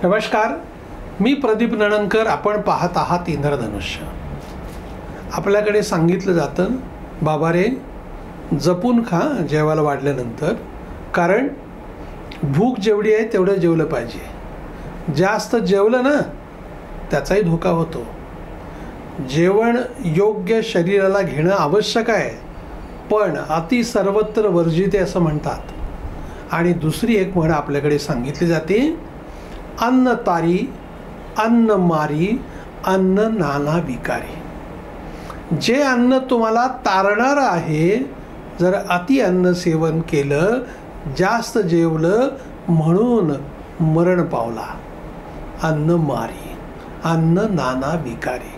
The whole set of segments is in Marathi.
नमस्कार, मी प्रदीप नणनकर. आपण पाहत आहात इंद्रधनुष्य. आपल्याकडे सांगितलं जातं, बाबा रे जपून खा जेवायला वाढल्यानंतर, कारण भूक जेवढी आहे तेवढं जेवलं पाहिजे. जास्त जेवलं ना त्याचाही धोका होतो. जेवण योग्य शरीराला घेणं आवश्यक आहे, पण अति सर्वत्र वर्जिते असं म्हणतात. आणि दुसरी एक म्हण आपल्याकडे सांगितली जाते, अन्न तारी अन्न मारी अन्न नाना विकारी. जे अन्न तुम्हाला तारणार आहे, जर अति अन्न सेवन केलं, जास्त जेवलं म्हणून मरण पावला. अन्न मारी अन्न नाना विकारी.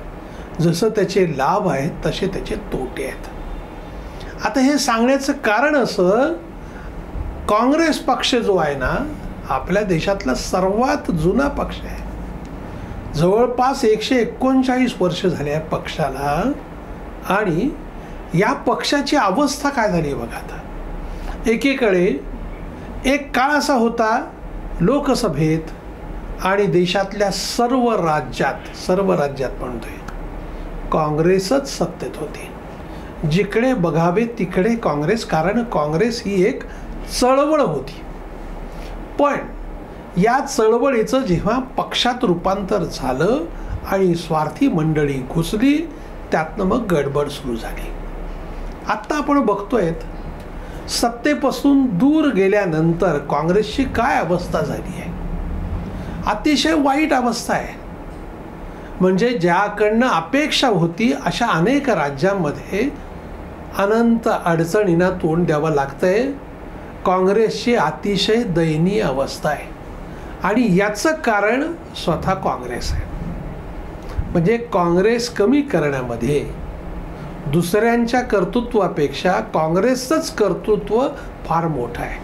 जसं त्याचे लाभ आहेत तसे त्याचे तोटे आहेत. आता हे सांगण्याचं कारण असं, काँग्रेस पक्ष जो आहे ना, आपल्या देशातला सर्वात जुना पक्ष आहे. जवळपास 139 वर्ष झाले आहे पक्षाला. आणि या पक्षाची अवस्था काय झाली बघा. आता एकीकडे एक काळ असा होता, लोकसभेत आणि देशातल्या सर्व राज्यात म्हणतोय, काँग्रेसच सत्तेत होती. जिकडे बघावे तिकडे काँग्रेस, कारण काँग्रेस ही एक चळवळ होती. पण या चळवळीचं जेव्हा पक्षात रूपांतर झालं आणि स्वार्थी मंडळी घुसली, त्यातनं मग गडबड सुरू झाली. आत्ता आपण बघतोय, सत्तेपासून दूर गेल्यानंतर काँग्रेसची काय अवस्था झाली आहे. अतिशय वाईट अवस्था आहे. म्हणजे ज्याकडनं अपेक्षा होती अशा अनेक राज्यांमध्ये अनंत अडचणींना तोंड द्यावं लागतंय. काँग्रेसची अतिशय दयनीय अवस्था आहे. आणि याचं कारण स्वतः काँग्रेस आहे. म्हणजे काँग्रेस कमी करण्यामध्ये दुसऱ्यांच्या कर्तृत्वापेक्षा काँग्रेसचंच कर्तृत्व फार मोठं आहे.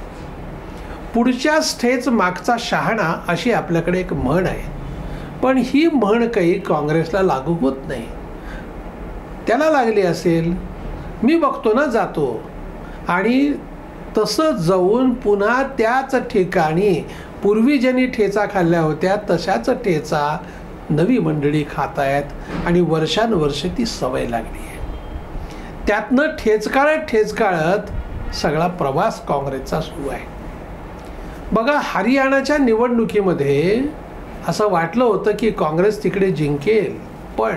पुढच्याच ठेच मागचा शहाणा अशी आपल्याकडे एक म्हण आहे. पण ही म्हण काही काँग्रेसला लागू होत नाही. त्याला लागली असेल, मी बघतो ना, जातो आणि तसं जाऊन पुन्हा त्याच ठिकाणी पूर्वी ज्यांनी ठेचा खाल्ल्या होत्या तशाच ठेचा नवी मंडळी खात आहेत आणि वर्षानुवर्ष ती सवय लागली आहे. त्यातनं ठेचकाळत सगळा प्रवास काँग्रेसचा सुरू आहे. बघा, हरियाणाच्या निवडणुकीमध्ये असं वाटलं होतं की काँग्रेस तिकडे जिंकेल, पण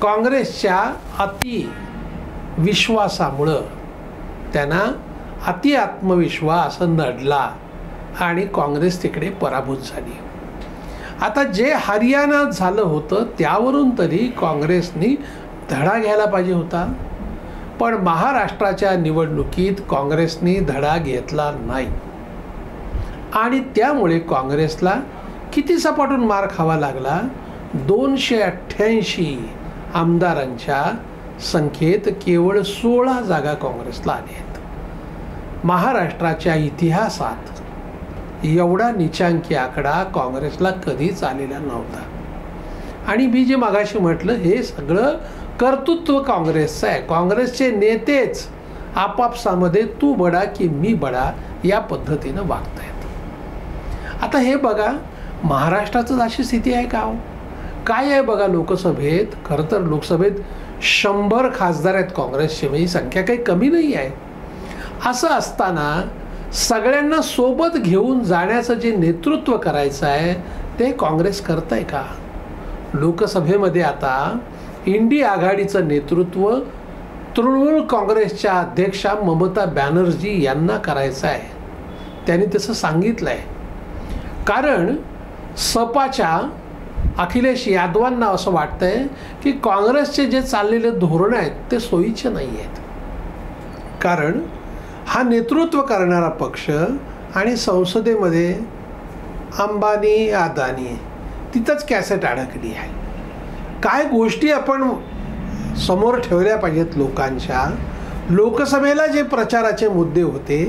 काँग्रेसच्या अति विश्वासामुळं त्यांना अति आत्मविश्वास नडला आणि काँग्रेस तिकडे पराभूत झाली. आता जे हरियाणात झालं होतं त्यावरून तरी काँग्रेसनी धडा घ्यायला पाहिजे होता. पण महाराष्ट्राच्या निवडणुकीत काँग्रेसनी धडा घेतला नाही आणि त्यामुळे काँग्रेसला किती सपाटून मार खावा लागला. 288 आमदारांच्या संख्येत केवळ 16 जागा काँग्रेसला आल्या आहेत. महाराष्ट्राच्या इतिहासात एवढा निचांकी आकडा काँग्रेसला कधीच आलेला नव्हता. आणि मी जे मागाशी म्हटलं, हे सगळं कर्तृत्व काँग्रेसचं आहे. काँग्रेसचे नेतेच आपापसामध्ये तू बडा की मी बडा या पद्धतीनं वागतायत. आता हे बघा, महाराष्ट्राचं अशी स्थिती आहे का? काय आहे बघा, लोकसभेत खरं तर लोकसभेत 100 खासदार आहेत काँग्रेसचे. ही संख्या काही कमी नाही आहे. असं असताना सगळ्यांना सोबत घेऊन जाण्याचं जे नेतृत्व करायचं आहे ते काँग्रेस करत आहे का? लोकसभेमध्ये आता इंडिया आघाडीचं नेतृत्व तृणमूल काँग्रेसच्या अध्यक्षा ममता बॅनर्जी यांना करायचं आहे. त्यांनी तसं सांगितलं आहे. कारण सपाच्या अखिलेश यादवांना असं वाटतंय की काँग्रेसचे जे चाललेले धोरण आहेत ते सोयीचे नाही आहेत. कारण हा नेतृत्व करणारा पक्ष आणि संसदेमध्ये अंबानी अदानी तिथंच कॅसेट अडकली आहे. काय गोष्टी आपण समोर ठेवल्या पाहिजेत लोकांच्या. लोकसभेला जे प्रचाराचे मुद्दे होते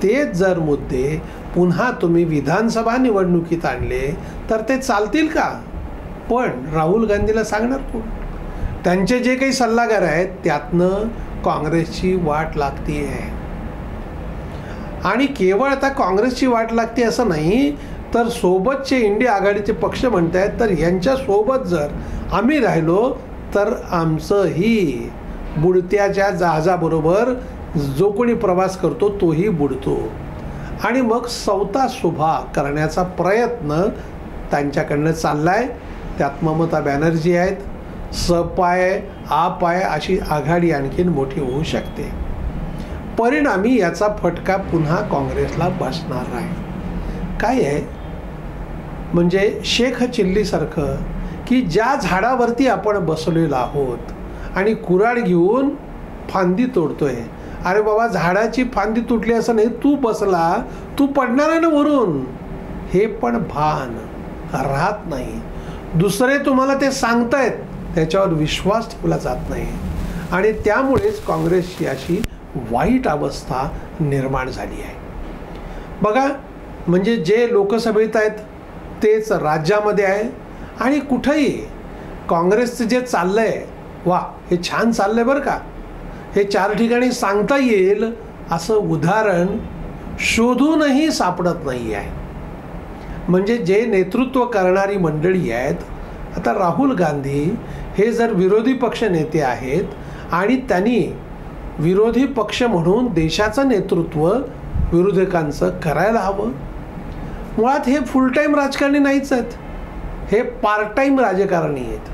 तेच जर मुद्दे पुन्हा तुम्ही विधानसभा निवडणुकीत आणले तर ते चालतील का? पण राहुल गांधीला सांगणार कोण? त्यांचे जे काही सल्लागार आहेत त्यातनं काँग्रेसची वाट लागती आहे. आणि केवळ आता काँग्रेसची वाट लागते असं नाही, तर सोबतचे इंडिया आघाडीचे पक्ष म्हणत आहेत तर यांच्यासोबत जर आम्ही राहिलो तर आमचंही बुडत्याच्या जहाजाबरोबर जो कोणी प्रवास करतो तोही बुडतो. आणि मग सौतासुभा करण्याचा प्रयत्न त्यांच्याकडनं चालला आहे. त्यात ममता बॅनर्जी आहेत. सपाय आपाय अशी आघाडी आणखीन मोठी होऊ शकते. परिणामी याचा फटका पुन्हा काँग्रेसला बसणार आहे. काय आहे म्हणजे शेख चिल्लीसारखं की ज्या झाडावरती आपण बसलेलो आहोत आणि कुऱ्हाड घेऊन फांदी तोडतोय. अरे बाबा, झाडाची फांदी तुटली असं नाही, तू बसला, तू पडणार आहे ना वरून, हे पण भान राहत नाही. दुसरे तुम्हाला ते सांगतायत, त्याच्यावर विश्वास ठेवला जात नाही. आणि त्यामुळेच काँग्रेसची अशी वाईट अवस्था निर्माण झाली आहे. बघा, म्हणजे जे लोकसभेत आहेत तेच राज्यामध्ये आहे. आणि कुठंही काँग्रेसचं जे चाललं आहे, वा हे छान चाललं आहे बरं का, हे 4 ठिकाणी सांगता येईल असं उदाहरण शोधूनही सापडत नाही आहे. म्हणजे जे नेतृत्व करणारी मंडळी आहेत, आता राहुल गांधी हे जर विरोधी पक्ष नेते आहेत आणि त्यांनी विरोधी पक्ष म्हणून देशाचं नेतृत्व विरोधकांचं करायला हवं. मुळात हे फुल टाईम राजकारणी नाहीच आहेत, हे पार्ट टाईम राजकारणी आहेत.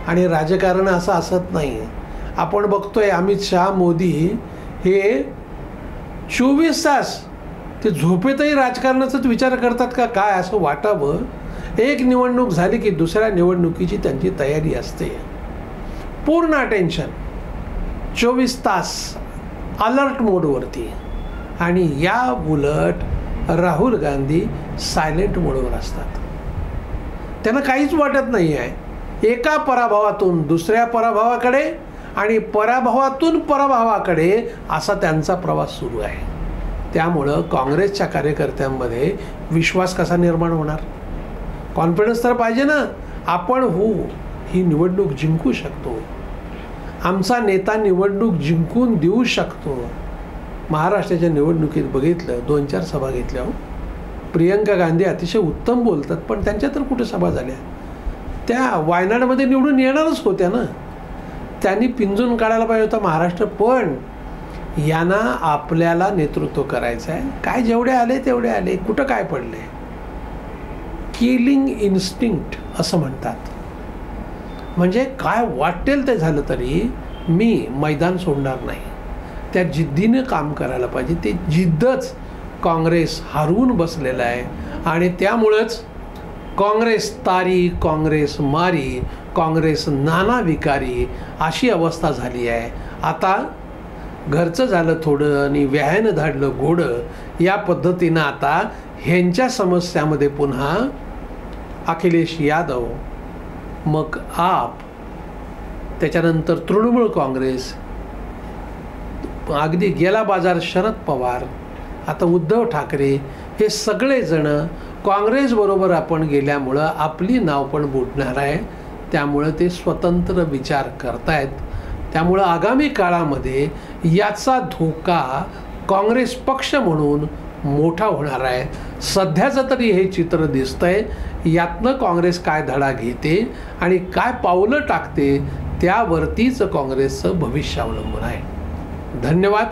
आणि राजकारण असं असत नाही. आपण बघतोय अमित शहा, मोदी हे 24 तास ते झोपेतही राजकारणाचाच विचार करतात का काय असं वाटावं. एक निवडणूक झाली की दुसऱ्या निवडणुकीची त्यांची तयारी असते. पूर्ण अटेन्शन 24 तास अलर्ट मोडवरती. आणि या उलट राहुल गांधी सायलेंट मोडवर असतात. त्यांना काहीच वाटत नाही आहे. एका पराभवातून दुसऱ्या पराभवाकडे आणि पराभवातून पराभवाकडे असा त्यांचा प्रवास सुरू आहे. त्यामुळं काँग्रेसच्या कार्यकर्त्यांमध्ये विश्वास कसा निर्माण होणार? कॉन्फिडन्स तर पाहिजे ना. आपण ही निवडणूक जिंकू शकतो, आमचा नेता निवडणूक जिंकून देऊ शकतो. महाराष्ट्राच्या निवडणुकीत बघितलं, 2-4 सभा घेतल्या. प्रियंका गांधी अतिशय उत्तम बोलतात, पण त्यांच्या तर कुठे सभा झाल्या? त्या वायनाडमध्ये निवडून येणारच होत्या ना. त्यांनी पिंजून काढायला पाहिजे होता महाराष्ट्र. पण यांना आपल्याला नेतृत्व करायचं आहे. काय जेवढे आले तेवढे आले, कुठं काय पडले. किलिंग इन्स्टिंक्ट असं म्हणतात. म्हणजे काय वाटेल ते झालं तरी मी मैदान सोडणार नाही. त्या जिद्दीने काम करायला पाहिजे. ते जिद्दच काँग्रेस हरवून बसलेलं आहे. आणि त्यामुळंच काँग्रेस तारी, काँग्रेस मारी, काँग्रेस नाना विकारी अशी अवस्था झाली आहे. आता घरचं झालं थोडं आणि व्यायानं धाडलं गोडं, या पद्धतीनं आता ह्यांच्या समस्यामध्ये पुन्हा अखिलेश यादव, मग आप, त्याच्यानंतर तृणमूल काँग्रेस, अगदी गेला बाजार शरद पवार, आता उद्धव ठाकरे, हे सगळेजण काँग्रेसबरोबर आपण गेल्यामुळं आपली नाव पण बुडणार आहे. त्यामुळं ते स्वतंत्र विचार करतायत. त्यामुळं आगामी काळामध्ये याचा धोका काँग्रेस पक्ष म्हणून मोठा होणार आहे. सध्याचं तरी हे चित्र दिसतंय. यातनं काँग्रेस काय धडा घेते आणि काय पावलं टाकते त्यावरतीच काँग्रेसचं भविष्य अवलंबून आहे. धन्यवाद.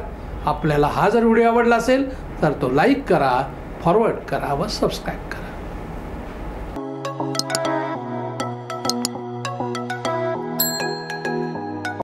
आपल्याला हा जर व्हिडिओ आवडला असेल तर तो लाईक करा, फॉरवर्ड करा व सबस्क्राईब करा.